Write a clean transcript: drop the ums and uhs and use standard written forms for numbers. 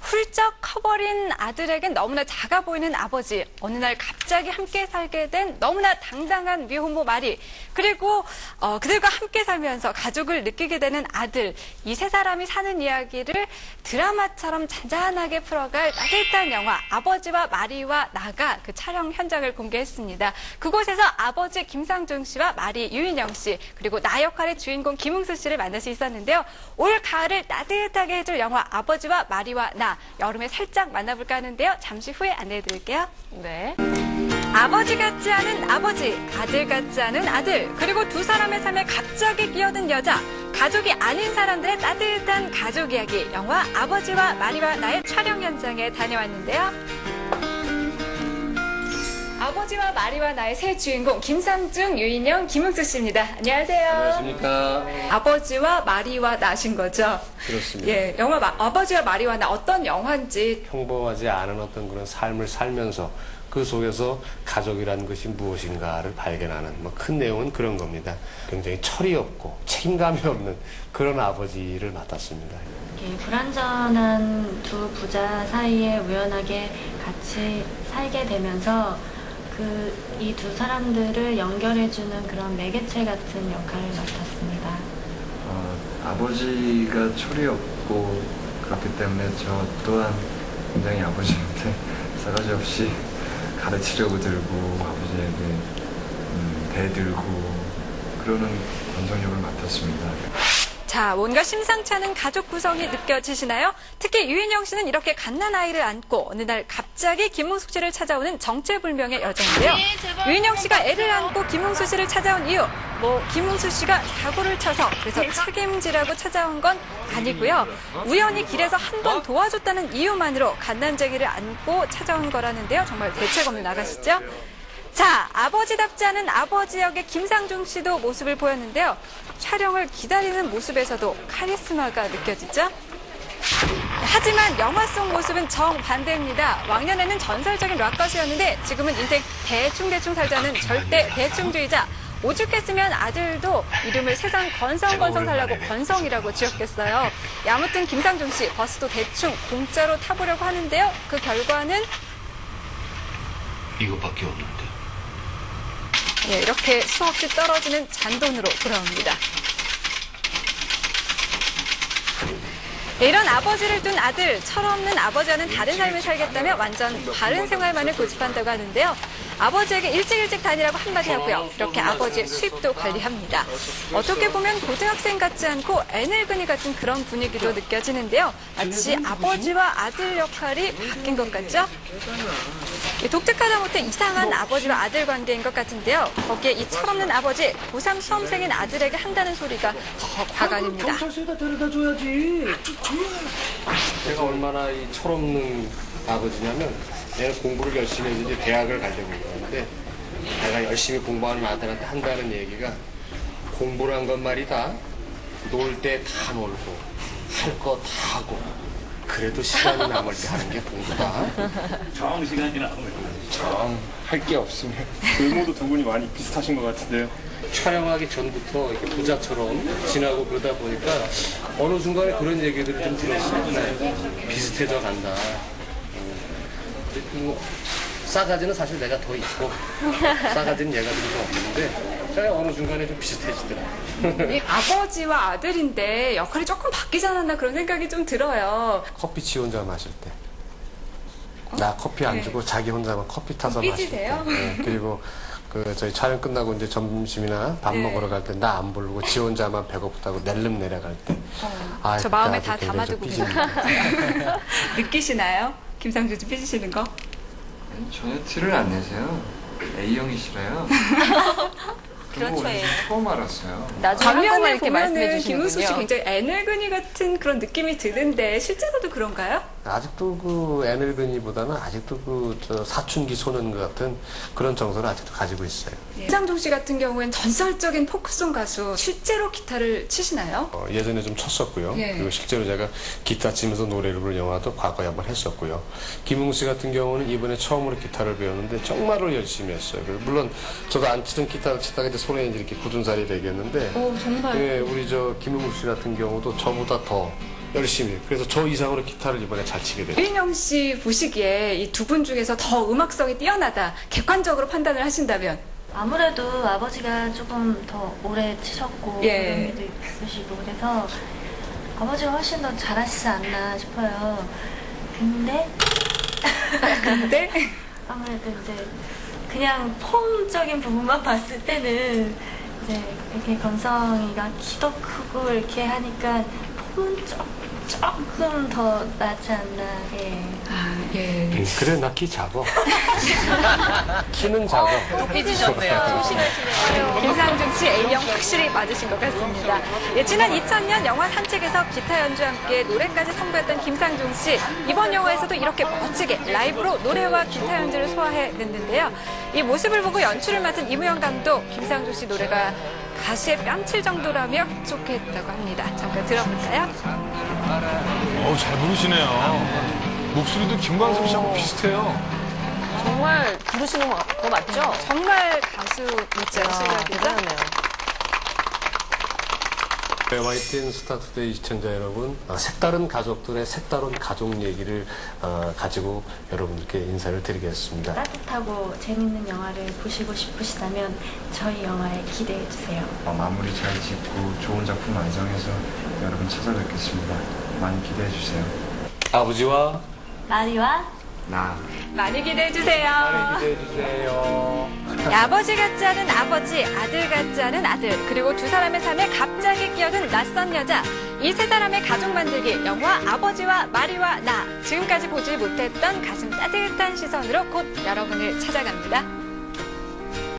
훌쩍 커버린 아들에겐 너무나 작아 보이는 아버지. 어느 날 갑자기 함께 살게 된 너무나 당당한 미혼모 마리. 그리고 그들과 함께 살면서 가족을 느끼게 되는 아들. 이 세 사람이 사는 이야기를 드라마처럼 잔잔하게 풀어갈 따뜻한 영화 아버지와 마리와 나가 그 촬영 현장을 공개했습니다. 그곳에서 아버지 김상중 씨와 마리 유인영 씨 그리고 나 역할의 주인공 김웅수 씨를 만날 수 있었는데요. 올 가을을 따뜻하게 해줄 영화 아버지와 마리와 나 여름에 살짝 만나볼까 하는데요. 잠시 후에 안내해드릴게요. 네. 아버지 같지 않은 아버지, 아들 같지 않은 아들, 그리고 두 사람의 삶에 갑자기 끼어든 여자, 가족이 아닌 사람들의 따뜻한 가족 이야기, 영화 아버지와 마리와 나의 촬영 현장에 다녀왔는데요. 아버지와 마리와 나의 새 주인공 김상중, 유인영, 김웅수 씨입니다. 안녕하세요. 안녕하십니까. 아버지와 마리와 나신 거죠? 그렇습니다. 예, 영화 아버지와 마리와 나 어떤 영화인지 평범하지 않은 어떤 그런 삶을 살면서 그 속에서 가족이라는 것이 무엇인가를 발견하는 큰 내용은 그런 겁니다. 굉장히 철이 없고 책임감이 없는 그런 아버지를 맡았습니다. 불완전한 두 부자 사이에 우연하게 같이 살게 되면서 이 두 사람들을 연결해주는 그런 매개체 같은 역할을 맡았습니다. 아버지가 철이 없고 그렇기 때문에 저 또한 굉장히 아버지한테 싸가지 없이 가르치려고 들고 아버지에게 대들고 그러는 원동력을 맡았습니다. 자, 뭔가 심상치 않은 가족 구성이 느껴지시나요? 특히 유인영 씨는 이렇게 갓난아이를 안고 어느 날 갑자기 김웅수 씨를 찾아오는 정체불명의 여자인데요. 유인영 씨가 애를 안고 김웅수 씨를 찾아온 이유, 김웅수 씨가 사고를 쳐서 그래서 책임지라고 찾아온 건 아니고요. 우연히 길에서 한 번 도와줬다는 이유만으로 갓난쟁이를 안고 찾아온 거라는데요. 정말 대책 없는 아가씨죠? 자, 아버지답지 않은 아버지 역의 김상중 씨도 모습을 보였는데요. 촬영을 기다리는 모습에서도 카리스마가 느껴지죠? 하지만 영화 속 모습은 정반대입니다. 왕년에는 전설적인 락가수였는데 지금은 인생 대충대충 살자는 절대 대충주의자. 오죽했으면 아들도 이름을 세상 건성건성 살라고 건성이라고 지었겠어요. 아무튼 김상중 씨 버스도 대충 공짜로 타보려고 하는데요. 그 결과는 이것밖에 없는데. 예, 이렇게 수없이 떨어지는 잔돈으로 돌아옵니다. 이런 아버지를 둔 아들, 철없는 아버지와는 다른 삶을 살겠다며 완전 다른 생활만을 고집한다고 하는데요. 아버지에게 일찍 다니라고 한마디 하고요. 이렇게 아버지의 수입도 관리합니다. 어떻게 보면 고등학생 같지 않고 애늙은이 같은 그런 분위기도 느껴지는데요. 마치 아버지와 아들 역할이 바뀐 것 같죠? 독특하다 못해 이상한 아버지와 아들 관계인 것 같은데요. 거기에 이 철없는 아버지, 고3 수험생인 아들에게 한다는 소리가 더 과간입니다. 경찰서에다 데려다 줘야지. 제가 얼마나 이 철없는 아버지냐면 내가 공부를 열심히 해서 이제 대학을 가려고 그러는데 내가 열심히 공부하는 아들한테 한다는 얘기가 공부를 한 건 말이다. 놀 때 다 놀고 할 거 다 하고 그래도 시간이 남을 때 하는 게 공부다. 정 시간이 남을 할 게 없으면. 외모도 두 분이 많이 비슷하신 것 같은데요. 촬영하기 전부터 이렇게 부자처럼 지나고 그러다 보니까 어느 순간에 그런 얘기들을 좀 들었어요. 네, 비슷해져 간다. 싸가지는 사실 내가 더 있고 싸가지는 얘가 좀 더 없는데 제가 어느 순간에 좀 비슷해지더라고요. 이 아버지와 아들인데 역할이 조금 바뀌지 않았나 그런 생각이 좀 들어요. 커피 지 혼자 마실 때. 나 커피 안 주고 자기 혼자만 커피 타서 마실 때. 삐지세요? 네, 그리고 저희 촬영 끝나고 이제 점심이나 밥 먹으러 갈 때 나 안 부르고 지 혼자만 배고프다고 낼름 내려갈 때. 저 마음에 다 담아두고 계십니다. 느끼시나요? 김상중 씨 삐지시는 거? 전혀 티를 안 내세요. A형이시라요. 그렇죠. 처음 알았어요. 나중에 한국말 화면에 이렇게 말씀해 보면은 김웅수 씨 주시는군요. 굉장히 애늙은이 같은 그런 느낌이 드는데 실제로도 그런가요? 아직도 그 애늙은이보다는 아직도 사춘기 소년 같은 그런 정서를 아직도 가지고 있어요. 김상중 씨 같은 경우엔 전설적인 포크송 가수 실제로 기타를 치시나요? 예전에 좀 쳤었고요. 예. 그리고 실제로 제가 기타 치면서 노래를 부른 영화도 과거에 한번 했었고요. 김웅수 씨 같은 경우는 이번에 처음으로 기타를 배웠는데 정말로 열심히 했어요. 물론 저도 안 치던 기타를 치다가 이제 손에 이제 이렇게 굳은 살이 되겠는데 정말. 예, 우리 김웅수 씨 같은 경우도 저보다 더 열심히. 그래서 저 이상으로 기타를 이번에 잘 치게 됐어요. 유인영 씨 보시기에 이 두 분 중에서 더 음악성이 뛰어나다, 객관적으로 판단을 하신다면? 아무래도 아버지가 조금 더 오래 치셨고 예. 의미도 있으시고 그래서 아버지가 훨씬 더 잘하시지 않나 싶어요. 근데 근데 아무래도 이제 그냥 폼적인 부분만 봤을 때는 이제 이렇게 건성이가 키도 크고 이렇게 하니까 폼은 조금 더 낫지 않나. 예. 예. 그래, 나 키 작아. 키는 작아. 삐지셨네요. 김상중 씨 A형 확실히 맞으신 것 같습니다. 예, 지난 2000년 영화 산책에서 기타 연주와 함께 노래까지 선보였던 김상중 씨. 이번 영화에서도 이렇게 멋지게 라이브로 노래와 기타 연주를 소화해냈는데요. 이 모습을 보고 연출을 맡은 이무영 감독, 김상중 씨 노래가 가시에 뺨칠 정도라며 흡족했다고 합니다. 잠깐 들어볼까요? 잘 부르시네요. 목소리도 김광석 씨하고 비슷해요. 정말 부르시는 거 맞죠? 정말 가수 있죠. 대단하네요. YTN 스타투데이 시청자 여러분, 색다른 가족들의 색다른 가족 얘기를 가지고 여러분들께 인사를 드리겠습니다. 따뜻하고 재밌는 영화를 보시고 싶으시다면 저희 영화에 기대해 주세요. 마무리 잘 짓고 좋은 작품 완성해서 여러분 찾아뵙겠습니다. 많이 기대해 주세요. 아버지와 마리와 나. 많이 기대해주세요. 많이 기대해주세요. 아버지 같지 않은 아버지, 아들 같지 않은 아들, 그리고 두 사람의 삶에 갑자기 끼어든 낯선 여자. 이 세 사람의 가족 만들기 영화 아버지와 마리와 나. 지금까지 보지 못했던 가슴 따뜻한 시선으로 곧 여러분을 찾아갑니다.